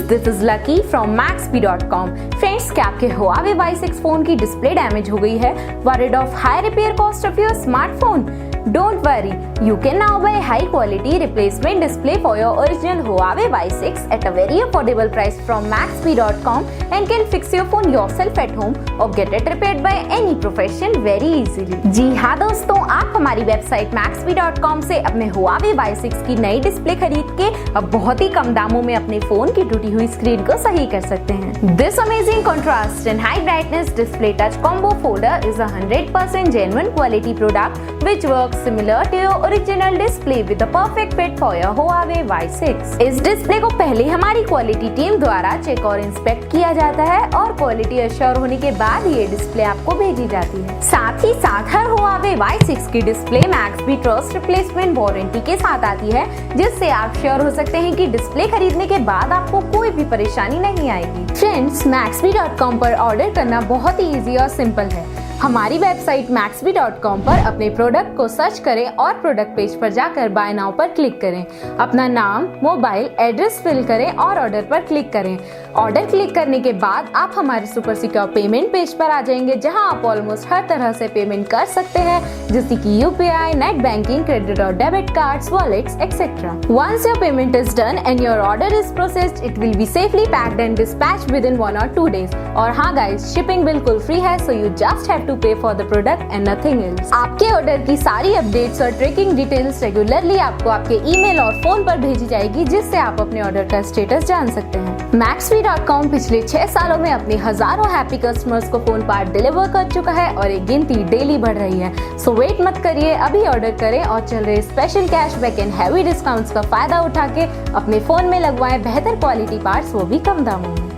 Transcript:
this is Lucky from Maxbhi.com. Friends, क्या आपके Huawei Y6 phone की डिस्प्ले डैमेज हो गई है? Worried of high repair cost of your smartphone? Don't worry, you can now buy high quality replacement display for your original Huawei Y6 at a very affordable price from Maxbhi.com and can fix your phone yourself at home or get it repaired by any professional very easily. जी हाँ दोस्तों, आप हमारी website Maxbhi.com से अपने Huawei Y6 की नई display खरीद के अब बहुत ही कम दामों में अपने फोन की टूटी हुई स्क्रीन को सही कर सकते हैं। This amazing contrast and high brightness display touch combo folder is a 100% genuine quality product which works similar to your original display with a perfect fit for your Huawei Y6. इस display को पहले हमारी quality team द्वारा check और inspect किया जाता है और क्वालिटी अश्योर होने के बाद ये डिस्प्ले आपको भेजी जाती है। साथ ही साथ हर Huawei Y6 की display Maxbhi trust replacement warranty के साथ आती है, जिससे आप श्योर हो सकते हैं कि डिस्प्ले खरीदने के बाद आपको कोई भी परेशानी नहीं आएगी। फ्रेंड्स, Maxbhi.com पर ऑर्डर करना बहुत ही इजी और सिंपल है। हमारी वेबसाइट Maxbhi.com पर अपने प्रोडक्ट को सर्च करें और प्रोडक्ट पेज पर जाकर बाय नाउ पर क्लिक करें। अपना नाम, मोबाइल, एड्रेस फिल करें और ऑर्डर पर क्लिक करें। ऑर्डर क्लिक करने के बाद आप हमारे सुपर सिक्योर पेमेंट पेज पर आ जाएंगे, जहां आप ऑलमोस्ट हर तरह से पेमेंट कर सकते हैं, जैसे कि UPI, नेट बैंकिंग, क्रेडिट और debit cards, wallets etcetera. Once your payment is done and your order is processed, it will be safely packed and dispatched within 1 or 2 days। और हाँ गाइस, शिपिंग बिल्कुल free है, so you just have to pay for the product and nothing else। आपके order की सारी updates और tracking details regularly आपको आपके ईमेल और फोन पर भेजी जाएगी, जिससे आप अपने ऑर्डर का स्टेटस जान सकते हैं। Maxbhi.com पिछले 6 सालों में अपने हजारों हैप्पी कस्टमर्स को फोन पार्ट डिलीवर कर चुका है और एक गिनती डेली बढ़ रही है। सो वेट मत करिए, अभी ऑर्डर करें और चल रहे special cashback and heavy discounts का फायदा उठा के अपने फोन में लगवाएं बेहतर क्वालिटी पार्ट्स, वो भी कम दामों में।